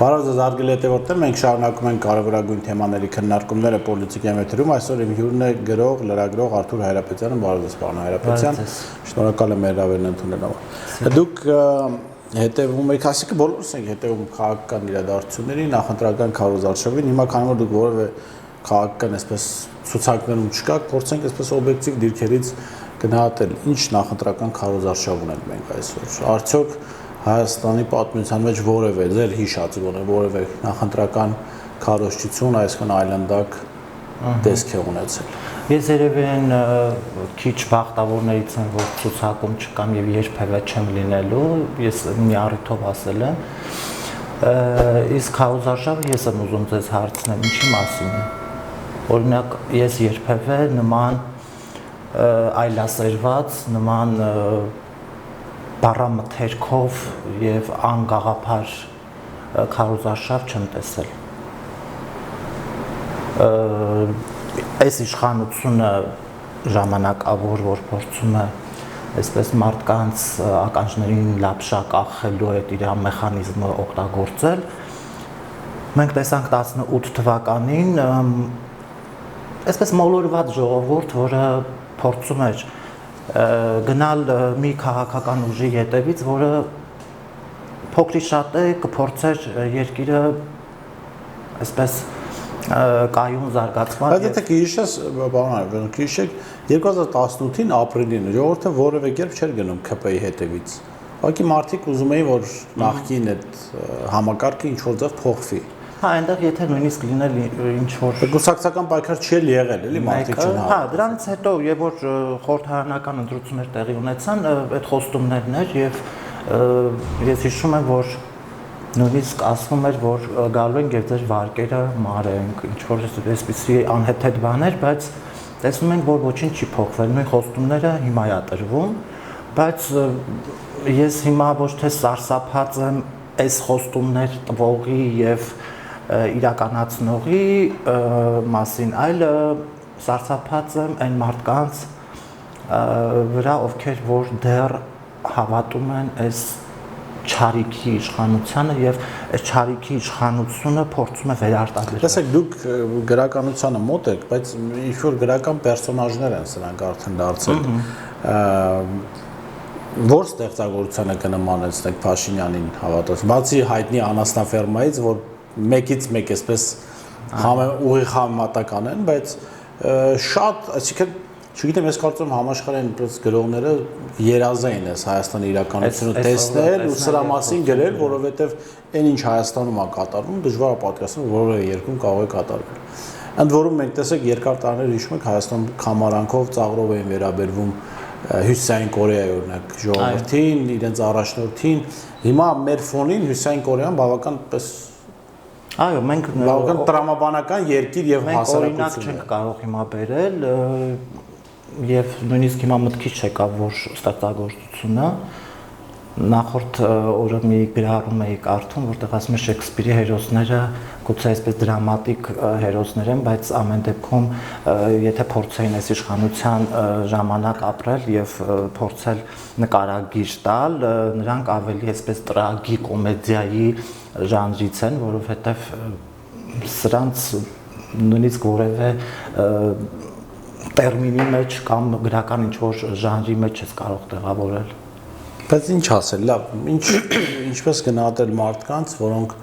Բարև ձեզ արգել հետևորդներ, մենք շարունակում ենք կարևորագույն թեմաների քննարկումները պոլիտիկայի մեթերում, այսօր իմ հյուրն է գրող, լրագրող Արթուր Հայրապետյանը, բարև ձեզ պարոն Հայրապետյան, շնորհակալ եմ հրավերն ընդունելով։ Դուք հետևում եք, ասիկը բոլորս ենք հետևում քաղաքական իրադարձություններին, նախընտրական քարոզարշավին, հիմա քանի որ դուք որևէ քաղաքական այսպես ցուցակներում չկաք, փորձենք այսպես օբյեկտիվ դիրքերից գնահատել, ինչ նախընտրական քարոզարշավ ունենք մենք այսօր։ Արդյոք Հայաստանի պատմության մեջ որևէ ձեր հիշած որևէ նախընտրական քարոզչություն այսքան այլանդակ տեսք է ունեցել։ Ես երևի այն քիչ բախտավորներից եմ, որ ցուցակում չկամ եւ երբևէ չեմ լինելու, ես մի առիթով ասել եմ։ Իսկ քարոզարշավը ես եմ ուզում ձեզ հարցնել, ինչի մասին է։ Օրինակ, ես երբևէ նման այլասերված, նման բառամթերքով եւ անգաղափար քարոզարշավ չեմ տեսել։ Այս իշխանությունը ժամանակավոր, որ փորձում է այսպես մարդկանց ականջներին լապշա կախելու այդ իր մեխանիզմը օգտագործել, մենք տեսանք 18 թվականին այսպես մոլորված ժողովուրդ, որը փորձում էր գնալ մի քաղաքական ուժի հետևից, որը փոքրի շատ է կփորձեր երկիրը այսպես կայուն զարգացման։ Բայց եթե կհիշես, պարոն Հայրապետյան, կհիշեք 2018-ին ապրիլին ժողովուրդը որևէ կերպ չէր գնում ՔՊ-ի հետևից։ Ուղղակի մարդիկ ուզում էին, որ նախկին այդ համակարգը ինչ-որ ձև փոխվի։ Հա, այնտեղ եթե նույնիսկ լինել ինչ-որ կուսակցական պայքար չէր եղել, էլի մարդիկ չեն հա, դրանից հետո եւ որ խորհրդարանական ընտրություններ տեղի ունեցան, այդ խոստումներն էր եւ ես հիշում եմ, որ նույնիսկ ասվում էր, որ գալու են եւ ձեր վարկերը մարենք, ինչ-որ այսպիսի անհեթեթ բաներ, բայց տեսնում ենք, որ ոչինչ չի փոխվել, նույն խոստումները հիմա է տրվում, բայց ես հիմա ոչ թե սարսափած եմ այս խոստումներ տվողի եւ իրականացնողի մասին, այլ սարսափած եմ այն մարդկանց վրա, ովքեր որ դեռ հավատում են այս չարիքի իշխանությանը եւ այս չարիքի իշխանությունը փորձում է վերարտադրել։ Տեսեք, դուք գրականությանը մոտ եք, բայց ինչ-որ գրական պերսոնաժներ են սրանք արդեն դարձել։ Որ ստեղծագործությանը կնմանեցնեք Փաշինյանին հավատաց, բացի հայտնի անասնաֆերմայից, որ մեկից մեկ այսպես ուղիղ համեմատական են, բայց շատ, այսինքն չգիտեմ, ես կարծում եմ համաշխարհային գրողները երազային այս Հայաստանի իրականությունը տեսնել ու սրա մասին գրել, որովհետև այն ինչ Հայաստանում է կատարվում, դժվար է պատկերացնել, որևէ երկրում կարող է կատարվել։ Ընդ որում մենք տեսեք երկար տարիներ հիշում եք Հայաստանում կամարանքով ծաղրով էին վերաբերվում Հյուսիսային Կորեայի օրինակ ժողովրդին, իրենց առաջնորդին, հիմա մեր ֆոնին Հյուսիսային Կորեան բավական պես այո, մենք բավական տրամաբանական երկիր եւ հասարակություն օրինակ չենք կարող հիմա բերել եւ նույնիսկ հիմա մտքից չեկավ, որ ստեղծագործությունը նախորդ օրը մի գրառում էի կարդում, որտեղ ասում է Շեքսպիրի հերոսները գուցե այսպես դրամատիկ հերոսներ են, բայց ամեն դեպքում եթե փորձեին այս իշխանության ժամանակ ապրել եւ փորձել նկարագիր տալ, նրանք ավելի այսպես տրագի կոմեդիայի ժանրից են, որովհետեւ սրանց նույնիսկ որևէ տերմինի մեջ կամ գրական ինչ-որ ժանրի մեջ ես կարող տեղավորել։ Բայց ինչ ասել, լավ, ինչպես գնահատել մարդկանց, որոնք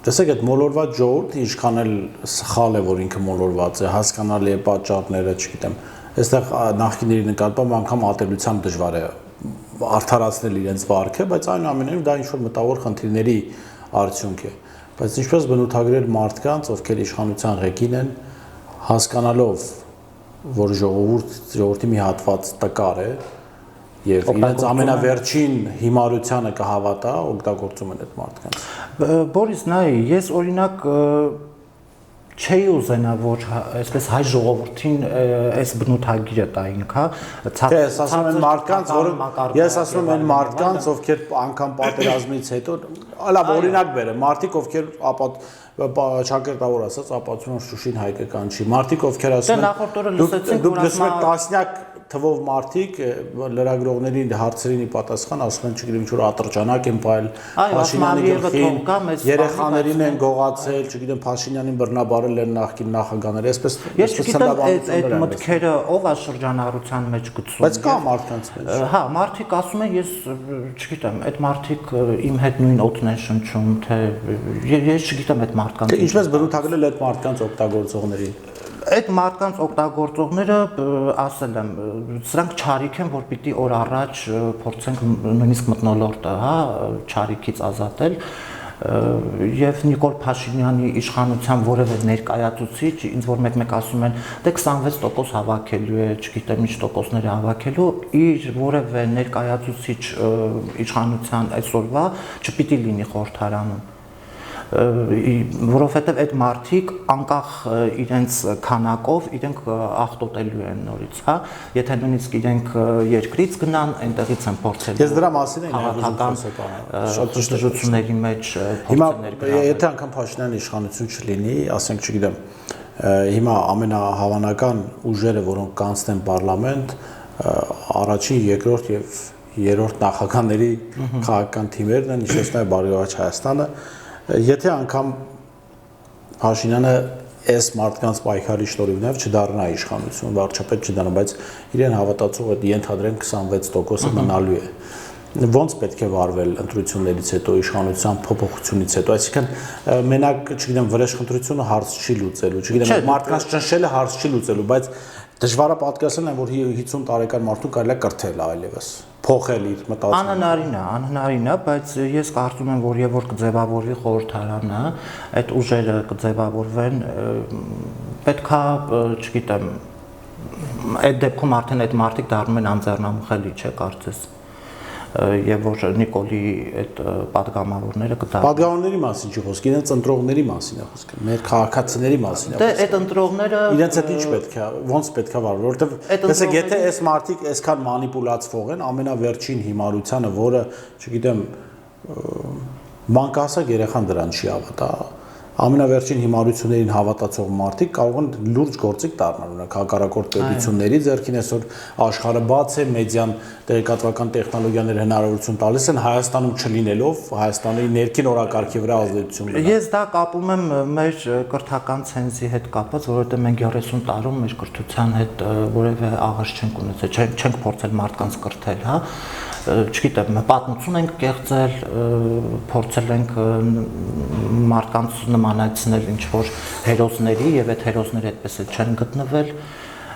տեսեք այդ մոլորված ժողովուրդը ինչքան էլ սխալ է, որ ինքը մոլորված է, հասկանալի է պատճառները, չգիտեմ, այստեղ նախկիների նկատմամբ անգամ ատելությամբ դժվար է արդարացնել իրենց վարքը, բայց այնուամենայնիվ դա ինչ-որ մտավոր խնդիրների արդյունք է։ Բայց ինչպես բնութագրել մարդկանց, ովքեր իշխանության ղեկին են, հասկանալով, որ ժողովրդի մի հատված տկար է եւ իրենց ամենավերջին հիմարությանը կհավատա, օգտագործում են այդ մարդկանց։ Բորիս, նայ, ես օրինակ չէի ուզենա, որ այսպես հայ ժողովրդին այս բնութագիրը տային, հա, ես ասում եմ մարդկանց, ես ասում եմ այն մարդկանց, ովքեր անգամ պատերազմից հետո, լավ, օրինակ բերեմ, մարդիկ, ովքեր ճակերտավոր ասած ապացուցում Շուշին հայկական չի, մարդիկ, ովքեր ասում են, դուք լսում եք տասնյակ թվով մարդիկ լրագրողների հարցերին պատասխան ասում են, չգիտեմ, ինչ-որ ատրճանակ են փայլ, Փաշինյանի գլխին, երեխաներին են գողացել, չգիտեմ, Փաշինյանին բռնաբարել են նախկին նախագահները, այսպես ես չգիտեմ այդ մտքերը ով է շրջանառության մեջ գցում։ Բայց կա մարդկանց մեջ։ Հա, մարդիկ ասում են, ես չգիտեմ, այդ մարդիկ իմ հետ նույն օդն են շնչում, թե ես չգիտեմ այդ մարդկանց։ Թե ինչպես բնութագրել այդ մարդկանց օգտագործողներին։ Այդ մարդկանց օգտագործողները ասել եմ, սրանք չարիք են, որ պիտի օր առաջ փորձենք նույնիսկ մթնոլորտը, հա, չարիքից ազատել, եւ Նիկոլ Փաշինյանի իշխանության որևէ ներկայացուցիչ ինձ որ մեկ-մեկ ասում են, դե 26% հավաքելու է, չգիտեմ ինչ տոկոսներ է հավաքելու, իր որևէ ներկայացուցիչ իշխանության այսօրվա չպիտի լինի խորհրդարանում, որովհետև այդ մարդիկ անկախ իրենց քանակով իրենք աղտոտելու են նորից, հա, եթե նույնիսկ իրենք երկրից գնան, այնտեղից են փորձել։ Ես դրա մասին եմ շրջությունների մեջ փորձել ներկայացնել։ Եթե անգամ Փաշինյանի իշխանություն չլինի, ասենք, չգիտեմ, հիմա ամենահավանական ուժերը, որոնք կանցնեն պարլամենտ, առաջին, երկրորդ եւ երրորդ նախագահների քաղաքական թիմերն են, ինչպես նաեւ Բարեգործ Հայաստանը, եթե անգամ Փաշինյանը այս մարդկանց պայքարի շնորհիվ չդառնա իշխանություն, վարչապետ չդառնա, բայց իրեն հավատացող այդ ենթադրենք 26%-ը մնալու է։ Ոնց պետք է վարվել ընտրություններից հետո, իշխանության փոփոխությունից հետո, այսինքն մենակ, չգիտեմ, վրեժխնդրությունը հարց չի լուծելու, չգիտեմ, մարդկանց ճնշելը հարց չի լուծելու, բայց դժվարը պատկերացնել են, որ 50 տարեկան մարդուն կարելի է կրթել այլևս, փոխել իր մտածումը։ Անհնարին է, բայց ես կարծում եմ, որ եւ որ կձևավորվի խորհրդարանը, այդ ուժերը կձևավորվեն, պետքա, չգիտեմ, այդ դեպքում արդեն այդ մարդիկ դառնում են անձեռնամխելի, չէ՞ կարծես։ Եվ որ Նիկոլի այդ պատգամավորները կդառնան։ Պատգամավորների մասին չի խոսքը, իրենց ընտրողների մասին է խոսքը, մեր քաղաքացիների մասին է խոսքը։ Դե այդ ընտրողները իրենց հետ ինչ պետք է, ոնց պետք է վարվել, որովհետև տեսեք, եթե այս մարդիկ այսքան մանիպուլացվող են, ամենավերջին հիմարությունը, որը, չգիտեմ, մանկահասակ երեխան դրան չի հավատա, ամենավերջին հիմարություններին հավատացող մարդիկ կարող են լուրջ գործիք դառնալ, օրինակ հակառակորդ պետությունների ձեռքին այսօր աշխարհը բաց է, մեդիան տեղեկատվական տեխնոլոգիաները հնարավորություն տալիս են Հայաստանում չլինելով Հայաստանի ներքին օրակարգի վրա ազդեցություն ունենալ։ Ես դա կապում եմ մեր կրթական ցենզի հետ կապված, որովհետև մենք 30 տարում մեր կրթության հետ որևէ աղերս չենք ունեցել, չենք փորձել մարդկանց կրթել, հա, չգիտեմ, պատմություն ենք կեղծել, փորձել ենք մարդկանց նմանացնել ինչ-որ հերոսների եւ այդ հերոսները այդպես էլ չեն գտնվել,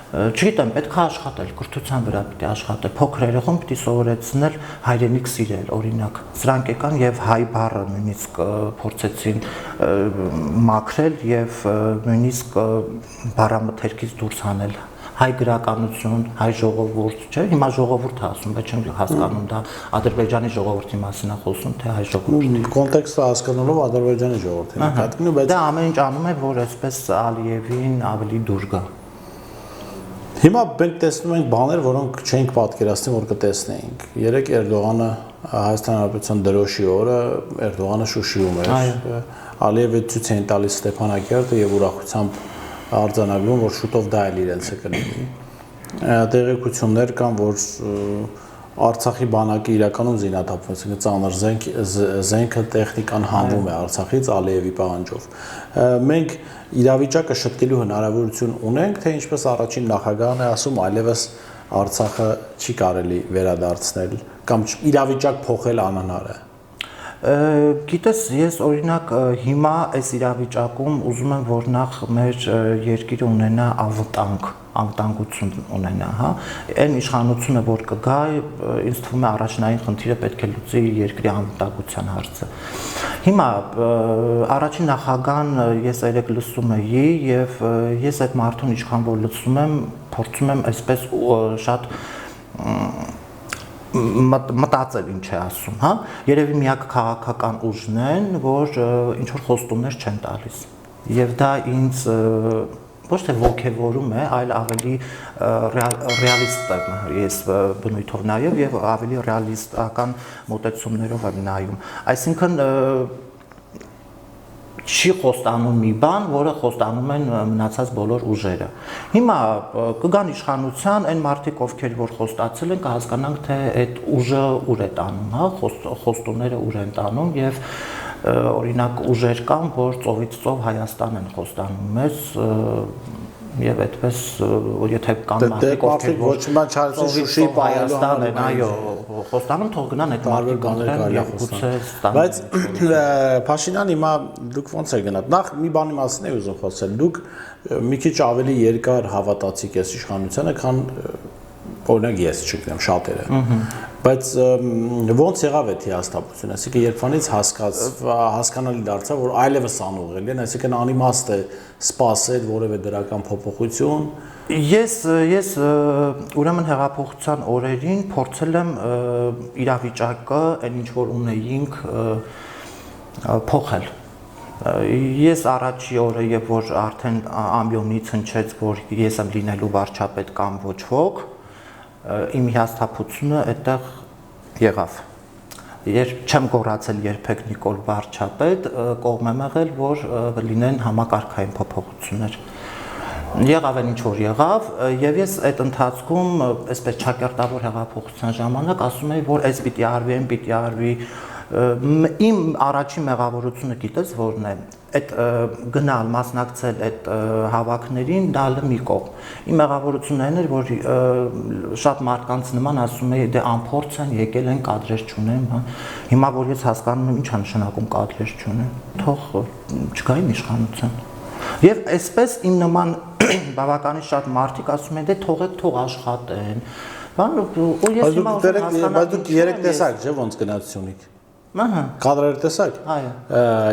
չգիտեմ, պետք է աշխատել, կրթության վրա պիտի աշխատել, փոքր երեխուն պիտի սովորեցնել հայրենիք սիրել, օրինակ, սրանք եկան եւ հայ բառը նույնիսկ փորձեցին մաքրել եւ նույնիսկ բառամթերքից դուրս հանել հայ գրականություն, հայ ժողովուրդ, չէ՞, հիմա ժողովուրդ ասում, բայց չեմ հասկանում դա Ադրբեջանի ժողովրդի մասին է խոսում, թե հայ ժողովուրդի։ Կոնտեքստը հասկանալով Ադրբեջանի ժողովրդին է պատկանում, բայց դա ամեն ինչ անում է, որ այսպես Ալիևին ավելի դուր գա։ Հիմա մենք տեսնում ենք բաներ, որոնք չենք պատկերացնում, որ կտեսնեինք։ Երեք Էրդողանը Հայաստան Հանրապետության դրոշի օրը Էրդողանը Շուշիում էր։ Ալիևը ցույց էին տալիս Ստեփանակերտը եւ ուրախությամբ արձանագրում, որ շուտով դա էլ իրենցը կլինի։ Տեղեկություններ կան, որ Արցախի բանակը իրականում զինաթափվեց, ծանր զենքը տեխնիկան հանվում է Արցախից Ալիևի պահանջով։ Մենք իրավիճակը շտկելու հնարավորություն ունենք, թե ինչպես առաջին նախագահն է ասում, այլևս Արցախը չի կարելի վերադարձնել կամ իրավիճակ փոխել անհնար է։ Գիտես, ես օրինակ հիմա այս իրավիճակում ուզում եմ, որ նախ մեր երկիրը ունենա անվտանգություն ունենա, հա, այն իշխանությունը, որ կգա, ինձ թվում է առաջնային խնդիրը պետք է լուծի երկրի անվտանգության հարցը։ Հիմա առաջին նախագահան ես երեք լսում էի եւ ես այդ մարդուն ինչքան որ լսում եմ, փորձում եմ այսպես շատ մտածել ինչ է ասում, հա, երևի միակ քաղաքական ուժն են, որ ինչ որ խոստումներ չեն տալիս։ Եվ դա ինձ ոչ թե ոգևորում է, այլ ավելի ռեալիստ եմ ես բնույթով նայում եւ ավելի ռեալիստական մոտեցումներով եմ նայում։ Այսինքն չի խոստանում մի բան, որը խոստանում են մնացած բոլոր ուժերը։ Հիմա կգան իշխանության այն մարդիկ, ովքեր որ խոստացել են, կհասկանանք, թե այդ ուժը ուր է տանում, հա, խոստումները ուր են տանում եւ օրինակ ուժեր կան, որ ծովից ծով Հայաստան են խոստանում մեզ եւ այդպես եթե կան մարդիկ, ովքեր ոչ մի չարեցին Շուշի Հայաստան են, այո, խոստանում թող գնան այդ մարդիկ կընտրեն եւ գուցե ստանան։ Բայց Փաշինյան հիմա դուք ո՞նց եք գնաց։ Նախ մի բանի մասին եմ ուզում խոսել։ Դուք մի քիչ ավելի երկար հավատացիք այս իշխանությանը, քան օրինակ ես չգիտեմ շատերը։ Բայց ո՞նց եղավ այդ հիասթափությունը, այսինքն երբանից հասկանալի դարձավ, որ այլևս անուղղելի են, այսինքն անիմաստ է սպասել որևէ դրական փոփոխություն։ Ես ուրեմն հեղափոխության օրերին փորձել եմ իրավիճակը, այն ինչ որ ունեինք, փոխել։ Ես առաջի օրը, երբ որ արդեն ամբիոնից հնչեց, որ ես եմ լինելու վարչապետ կամ ոչ ոք, իմ հիասթափությունը այդտեղ եղավ։ Երբ չեմ գոռացել երբեք Նիկոլ վարչապետ, կողմ եմ եղել, որ լինեն համակարգային փոփոխություններ։ Եղավ այն ինչ որ եղավ, եւ ես այդ ընթացքում, այսպես ճակերտավոր հեղափոխության ժամանակ ասում էի, որ այս պիտի արվի, այն պիտի արվի։ Իմ առաջին մեղավորությունը գիտես որն է, այդ գնալ մասնակցել այդ հավաքներին դալը մի կողմ։ Իմ մեղավորությունն էր, որ շատ մարդկանց նման ասում էի, դե անփորձ են, եկել են կադրեր չունեն, հա։ Հիմա որ ես հասկանում եմ ինչ է նշանակում կադրեր չունեն, թող չգային իշխանության։ Եվ այսպես իմ նման բավականին շատ մարդիկ ասում են, դե թող աշխատեն։ Բան ու ես հիմա ուզում հասկանամ։ Բայց դուք երեք տեսակ, չէ՞ ոնց գնացություն եք։ Ահա։ Կադրեր տեսակ։ Այո։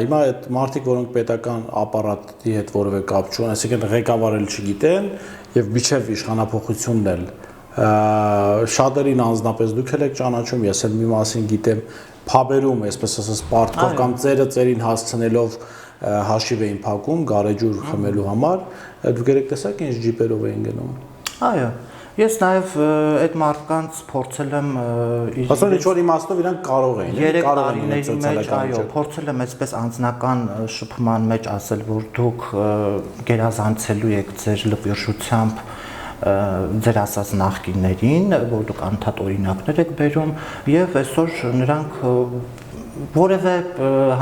Հիմա այդ մարդիկ, որոնք պետական ապարատի հետ որևէ կապ չունեն, այսինքն ղեկավարել չգիտեն եւ միջև իշխանապողությունն էլ շատերին անձնապես դուք եք ճանաչում, ես էլ մի մասին գիտեմ, փաբերում, այսպես ասած, պարտքով կամ ծերը ծերին հասցնելով հաշիվ էին փակում գարեջուր խմելու համար, դուք երեք տեսակ ինչ ջիպերով էին գնում։ Այո։ Ես նաև այդ մարդկանց փորձել եմ ասում ինչ որ իմաստով իրանք կարող էին, կարող են մեջ, այո, փորձել եմ այսպես անձնական շփման մեջ ասել, որ դուք գերազանցելու եք ձեր լպյուրշությամբ ձեր ասած նախկիններին, որ դուք անդադ օրինակներ եք բերում եւ այսօր նրանք որևէ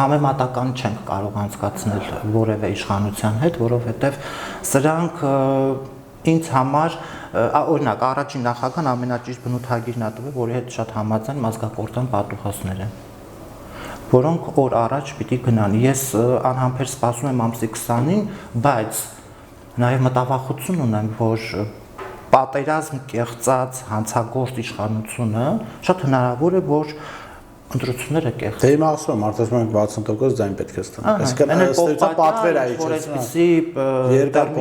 համեմատական չենք կարող անցկացնել որևէ իշխանության հետ, որովհետեւ սրանք ինձ համար օրինակ առաջին նախագահան ամենաճիշտ բնութագիրն ա տվել, որի հետ շատ համաձայն մազգակորտան պատուհասներ են, որոնք օր առաջ պիտի գնան։ Ես անհամբեր սպասում եմ ամսի 20-ին, բայց նաև մտավախություն ունեմ, որ պատերազմ կեղծած հանցագործ իշխանությունը շատ հնարավոր է, որ ընտրությունները կեղծ։ Դե հիմա ասում եմ, արդյոք մենք 60% ձայն պետք է ստանանք։ Այսինքն ըստ պատվեր է այսպեսի երկար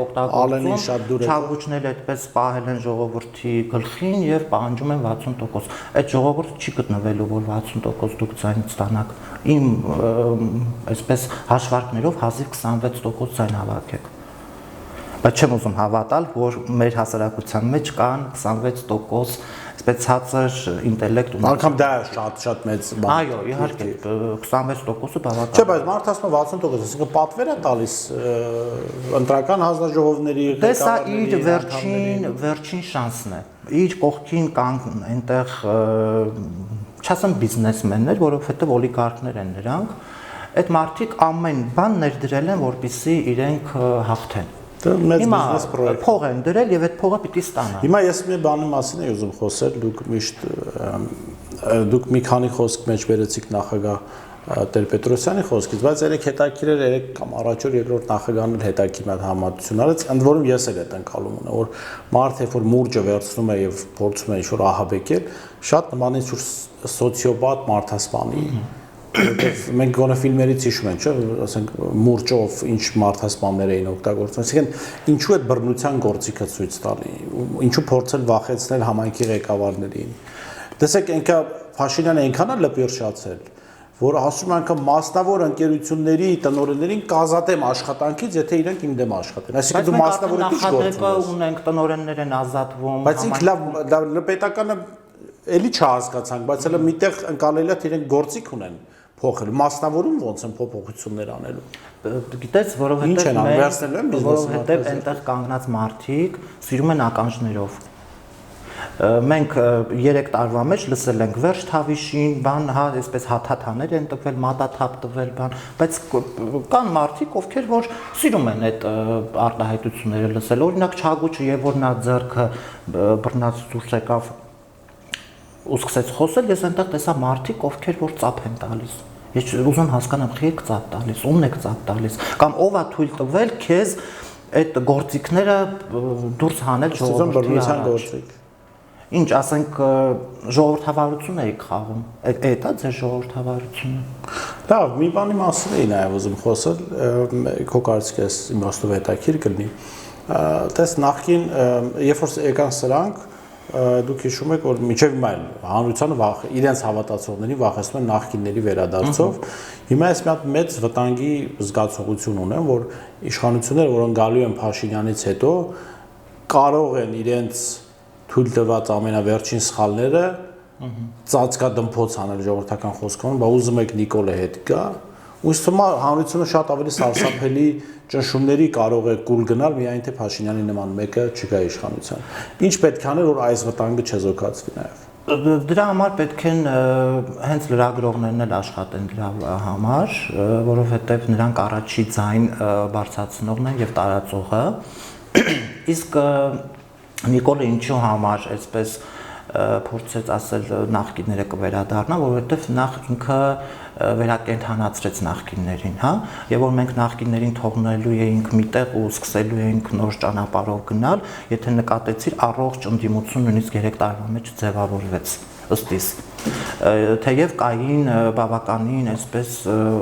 օգտագործում, չաղուչնել այդպես պահել են ժողովրդի գլխին եւ պահանջում են 60%։ Այդ ժողովուրդը չի գտնվելու, որ 60% դուք ձայն ստանաք։ Իմ այսպես հաշվարկներով հազիվ 26% ձայն հավաքեք։ Բայց չեմ ուզում հավատալ, որ մեր հասարակության մեջ կան 26% այսպես ցածր ինտելեկտ ունեցող։ Անկամ դա շատ մեծ բան։ Այո, իհարկե 26%-ը բավական։ Չէ, բայց մարդը ասում է 60%, այսինքն պատվեր է տալիս ընտրական հանձնաժողովների ղեկավարների։ Դե սա իր վերջին շանսն է։ Իր կողքին կան այնտեղ չասեմ բիզնեսմեններ, որովհետև օլիգարխներ են նրանք։ Այդ մարդիկ ամեն բան ներդրել են, որպեսզի իրենք հաղթեն։ Դա մեծ բիզնես պրոյեկտ։ Փող են դրել եւ այդ փողը պիտի ստանան։ Հիմա ես մի բանի մասին եմ ուզում խոսել, դուք մի քանի խոսք մեջ վերեցիք նախագահ Տեր-Պետրոսյանի խոսքից, բայց երեք հետաքրքիր էր, երեք կամ առաջոր երկրորդ նախագահն էլ հետաքրքիր մի համատություն արեց, ընդ որում ես էլ այդ ընկալում ունեմ, որ մարդ երբ որ մուրջը վերցնում է եւ փորձում է ինչ-որ ահաբեկել, շատ նման է ինչ-որ սոցիոպատ մարդասպանի, որտեղ մենք գոնե ֆիլմերից հիշում ենք, չէ՞, ասենք մուրջով ինչ մարդասպաններ էին օգտագործում, այսինքն ինչու այդ բռնության գործիքը ցույց տալի, ինչու փորձել վախեցնել համայնքի ղեկավարներին։ Տեսեք, այնքա Փաշինյանը այնքան է լպյուրշացել, որ ասում անգամ մասնավոր ընկերությունների տնօրեններին կազատեմ աշխատանքից, եթե իրենք իմ դեմ աշխատեն։ Այսինքն դու մասնավորի քիչ գործ ունենք, տնօրեններ են ազատվում։ Բայց ինք լավ պետականը էլի չհասկացանք, բայց հələ միտեղ ընկալել է իրենք գործիք ունեն, փոխել։ Մասնավորում ոնց են փոփոխություններ անելու։ Գիտես, Ինչ են անում, վերցնելու են բիզնեսը, որովհետև այնտեղ կանգնած մարդիկ սիրում են ականջներով։ Մենք 3 տարվա մեջ լսել ենք վերջ թավիշին, բան, հա, այսպես հաթաթաներ են տվել, մատաթափ տվել, բան, բայց կան մարդիկ, ովքեր որ սիրում են այդ արտահայտությունները լսել։ Օրինակ Չագուչը, եւ որ նա ձեռքը բռնած դուրս եկավ ու սկսեց խոսել, ես այնտեղ տեսա մարդիկ, ովքեր որ ծափ են տալիս։ Ես ուզում հասկանամ, խի եք ծափ տալիս, ումն եք ծափ տալիս, կամ ով է թույլ տվել քեզ այդ գործիքները դուրս հանել ժողովրդի առաջ։ Ինչ, ասենք ժողովրդավարություն էիք խաղում։ Այդ է ձեր ժողովրդավարությունը։ Լավ, մի բանի մասին էի նաև ուզում խոսել, քո կարծիքով էս իմաստով հետաքրքիր կլինի։ Տես նախքին, երբ որ եկան սրանք, դուք հիշում եք, որ մինչև հիմա հանրությանը իրենց հավատացողներին վախեցնում են նախկինների վերադարձով։ Հիմա ես մի հատ մեծ վտանգի զգացողություն ունեմ, որ իշխանությունները, որոնք գալու են Փաշինյանից հետո, կարող են իրենց թույլ տված ամենավերջին սխալները ծածկադմփոց անել ժողովրդական խոսքով, բա ուզում եք Նիկոլը հետ գա, ու ինձ հանրությունը շատ ավելի սարսափելի ճնշումների կարող է կուլ գնալ, միայն թե Փաշինյանի նման մեկը չգա իշխանության։ Ինչ պետք է անել, որ այս վտանգը չեզոքացվի նաև։ Դրա համար պետք են հենց լրագրողներն էլ աշխատեն դրա համար, որովհետև նրանք առաջի ձայն բարձրացնողն են եւ տարածողը։ Իսկ Նիկոլը ինչու համար այսպես փորձեց ասել նախկինները կվերադառնա, որովհետև նախ ինքը վերակենդանացրեց նախկիններին, հա, եւ որ մենք նախկիններին թողնելու էինք միտեղ ու սկսելու էինք նոր ճանապարհով գնալ, եթե նկատեցիր առողջ ընդդիմություն նույնիսկ 3 տարվա մեջ ձևավորվեց ըստ իս։ Թեև կային բավականին այսպես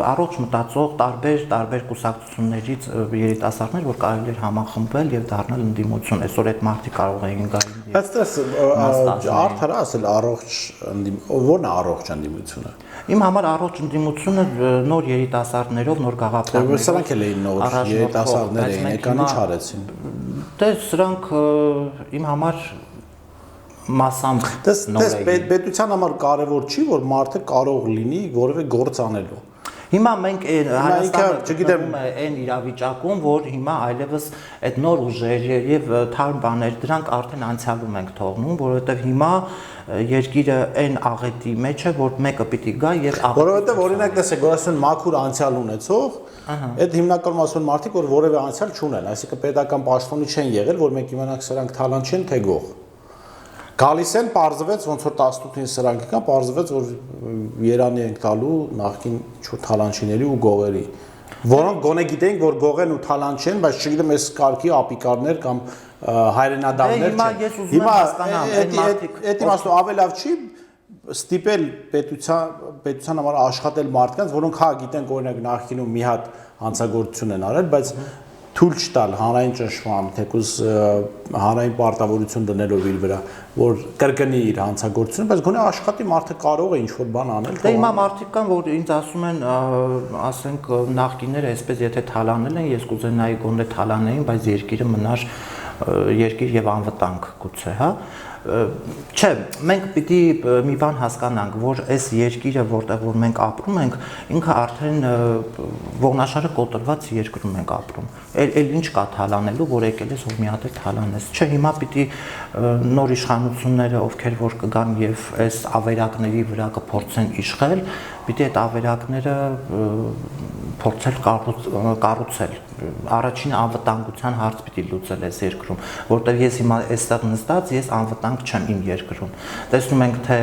առողջ մտածող տարբեր կուսակցություններից երիտասարդներ, որ կարելի էր համախմբվել եւ դառնալ ընդդիմություն։ Այսօր այդ մարդիկ կարող էին գալ։ Բայց դες արդար ասել առողջ ո՞րն է առողջ ընդդիմությունը։ Իմ համար առողջ ընդդիմությունը նոր երիտասարդներով, նոր գաղափարներով։ Սրանք էլ էին նոր երիտասարդներ էին, եկան ինչ արեցին։ Դե սրանք իմ համար մասամբ դες պետության համար կարևոր չի, որ մարդը կարող լինի որևէ գործ անելու։ Հիմա մենք Հայաստանը չգիտեմ այն իրավիճակում, որ հիմա այլևս այդ նոր ուժեր եւ թարմ բաներ դրանք արդեն անցյալում ենք թողնում, որովհետեւ հիմա երկիրը այն աղետի մեջ է, որ մեկը պիտի գա եւ որովհետեւ օրինակ տեսեք, որ ասեն մաքուր անցյալ ունեցող, այդ հիմնականում ասում են մարդիկ, որ որևէ անցյալ չունեն, այսինքն պետական պաշտոնի չեն եղել, որ մենք իմանանք սրանք թալանտ չեն թե գող։ Գալիս են, պարզվեց, ոնց որ 18-ին սրանք կան, պարզվեց, որ Երանի ենք տալու նախքին թալանչիների ու գողերի, որոնք գոնե գիտենք, որ գողեն ու թալանչ են, բայց չգիտեմ այս կարգի ապիկարներ կամ հայրենադառներ չեն։ Հիմա այդ իմաստով ավելի լավ չի ստիպել պետության համար աշխատել մարդկանց, որոնք հա գիտենք օրինակ նախքինում մի հատ հանցագործություն են արել, բայց թույլ չտալ հանրային ճնշման, թեկուզ հանրային պարտավորություն դնելով իր վրա, որ կրկնի իր հանցագործությունը, բայց գոնե աշխատի մարդը կարող է ինչ-որ բան անել։ Դե հիմա մարդիկ կան, որ ինձ ասում են, ասենք նախկինները այսպես եթե թալանել են, ես կուզենայի գոնե թալանեին, բայց երկիրը մնար երկիր եւ անվտանգ գուցե, հա։ Չէ, մենք պիտի մի բան հասկանանք, որ այս երկիրը, որտեղ որ մենք ապրում ենք, ինքը արդեն ողնաշարը կոտրված երկրում ենք ապրում։ Էլ ինչ կա թալանելու, որ եկել ես որ մի հատ թալանես։ Չէ, հիմա պիտի նոր իշխանությունները, ովքեր որ կգան եւ այս ավերակների վրա կփորձեն իշխել, պիտի այդ ավերակները փորձել կառուցել։ Առաջին անվտանգության հարց պիտի լուծել այս երկրում, որտեղ ես հիմա այստեղ նստած ես անվտանգ չեմ իմ երկրում։ Տեսնում ենք թե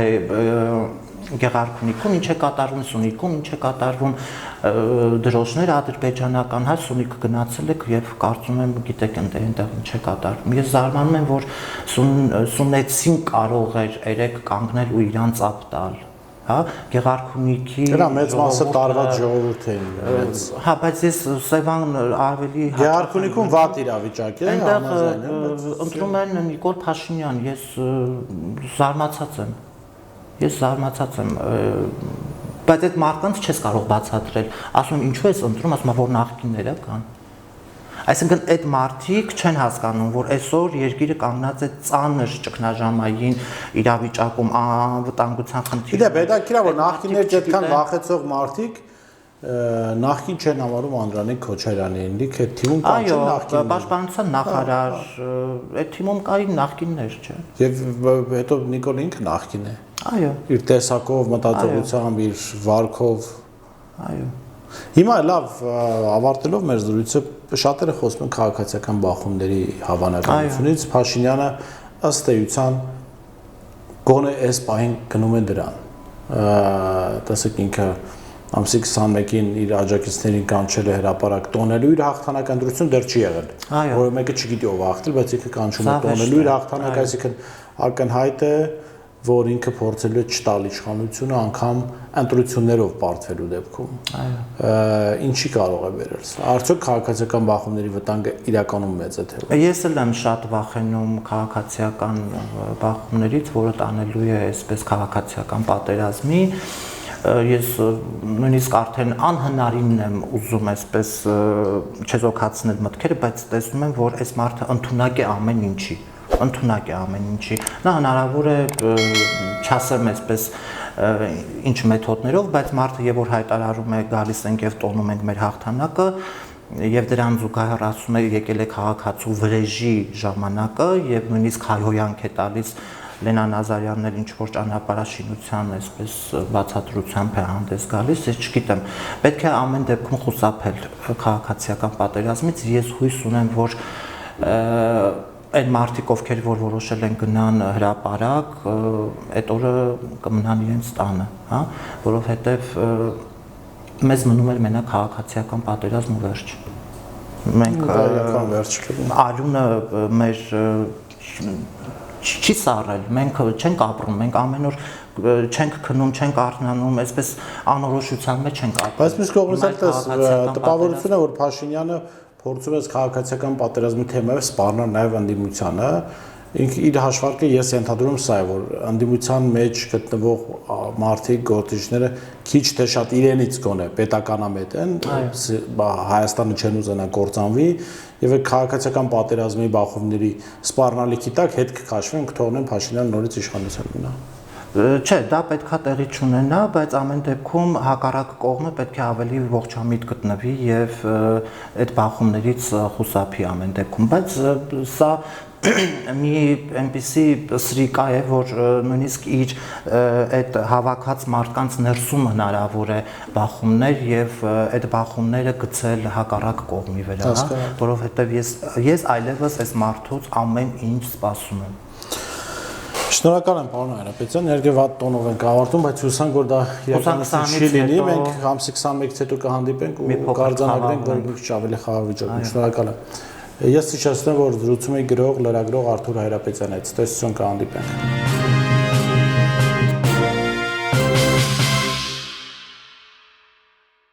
Գեղարքունիքում ինչ է կատարվում, Սյունիքում ինչ է կատարվում, դրոշներ ադրբեջանական, հա Սյունիք գնացել եք եւ կարծում եմ գիտեք այնտեղ ինչ է կատարվում։ Ես զարմանում եմ, որ Սյունեցին կարող էր երեք կանգնել ու իրան ծափ տալ։ Հա, Գեղարքունիքի դրա մեծ մասը տարված ժողովուրդ էին, մեծ։ Հա, բայց ես Սևան ավելի Գեղարքունիքում վատ իրավիճակ է, համաձայն եմ, բայց ընտրում են Նիկոլ Փաշինյան, ես զարմացած եմ։ Ես զարմացած եմ, բայց այդ մարդկանց չես կարող բացատրել։ Ասում եմ, ինչու ես ընտրում, ասում եմ, որ նախկինները կան։ Այսինքն այդ մարդիկ չեն հասկանում, որ այսօր երկիրը կանգնած է ծանր ճգնաժամային իրավիճակում, անվտանգության խնդիրում։ Գիտե, պետք է որ նախկիներ այդքան վախեցող մարդիկ նախկին չեն համարում Անդրանիկ Քոչարյանին, ինքը այդ թիմում կան Այո, նախկին։ պաշտպանության նախարար, այդ թիմում կային նախկիններ, չէ։ Եվ հետո Նիկոլ ինքը նախկին է։ Այո։ Իր տեսակով, մտածողությամբ, իր վարքով։ Այո։ Հիմա լավ ավարտելով մեր զրույցը շատերը խոսում են քաղաքացիական բախումների հավանականությունից, Փաշինյանը ըստ էության գոնե այս պահին գնում է դրան։ Տեսեք ինքը ամսի 21-ին իր աջակիցներին կանչել է հրապարակ տոնելու իր հաղթանակը դրություն դեռ չի եղել, որը մեկը չգիտի ով հաղթել, բայց ինքը կանչում է տոնելու իր հաղթանակը, այսինքն ակնհայտ է, որ ինքը փորձելու է չտալ իշխանությունը անգամ ընտրություններով պարտվելու դեպքում։ Ինչի կարող է վերել։ Արդյոք քաղաքացիական բախումների վտանգը իրականում մեծ է թե։ Ես էլ եմ շատ վախենում քաղաքացիական բախումներից, որը տանելու է այսպես քաղաքացիական պատերազմի։ Ես նույնիսկ արդեն անհնարինն եմ ուզում այսպես չեզոքացնել մտքերը, բայց տեսնում եմ, որ այս մարդը ընդունակ է ամեն ինչի։ Ընդունակ է ամեն ինչի։ Նա հնարավոր է չասեմ այսպես ինչ մեթոդներով, բայց մարդը եւ որ հայտարարում է գալիս ենք եւ տոնում ենք մեր հաղթանակը եւ դրան զուգահեռ ասում է եկել է քաղաքացու վրեժի ժամանակը եւ նույնիսկ հայհոյանք է տալիս Լենան Ազարյանն էլ ինչ որ ճանապարհաշինության այսպես բացատրությամբ է հանդես գալիս, ես չգիտեմ, պետք է ամեն դեպքում խուսափել քաղաքացիական պատերազմից, ես հույս ունեմ, որ այդ մարդիկ, ովքեր որ որոշել են գնան հրապարակ, այդ օրը կմնան իրենց տանը, հա, որովհետև մեզ մնում էր մենակ քաղաքացիական պատերազմ ու վերջ։ Մենք արյունը մեր չի սառել, մենք չենք ապրում, մենք ամեն օր չենք քնում, չենք արթնանում, այսպես անորոշության մեջ չենք ապրում։ Բայց մյուս կողմից տպավորություն է, որ Փաշինյանը փորձում է քաղաքացիական պատերազմի թեմայով սպառնալ նաև ընդդիմությանը, ինքը իր հաշվարկը ես ենթադրում սա է, որ ընդդիմության մեջ գտնվող մարդիկ, գործիչները քիչ թե շատ իրենից գոնե պետականամետ են, Հայաստանը չեն ուզենա կործանվի եւ այդ քաղաքացիական պատերազմի բախումների սպառնալիքի տակ հետ կքաշվեն, կթողնեն Փաշինյանը նորից իշխանության մնա։ Չէ, դա պետքա տեղի չունենա, բայց ամեն դեպքում հակառակ կողմը պետք է ավելի ողջամիտ գտնվի եւ այդ բախումներից խուսափի ամեն դեպքում, բայց սա մի այնպիսի սրիկա է, որ նույնիսկ իր այդ հավաքած մարդկանց ներսում հնարավոր է բախումներ եւ այդ բախումները գցել հակառակ կողմի վրա, որովհետեւ ես այլևս այս մարդուց ամեն ինչ սպասում եմ։ Շնորհակալ եմ պարոն Հայրապետյան, ներգեվ հատ տոնով ենք ավարտում, բայց հուսանք, որ դա իրականություն չի լինի, մենք ամսի 21-ից հետո կհանդիպենք ու կարձանագրենք, որ մի քիչ ավելի խաղաղ վիճակում։ Շնորհակալ եմ։ Ես հիշեցնեմ, որ զրուցում էի գրող, լրագրող Արթուր Հայրապետյանի հետ։ Տեսություն կհանդիպենք։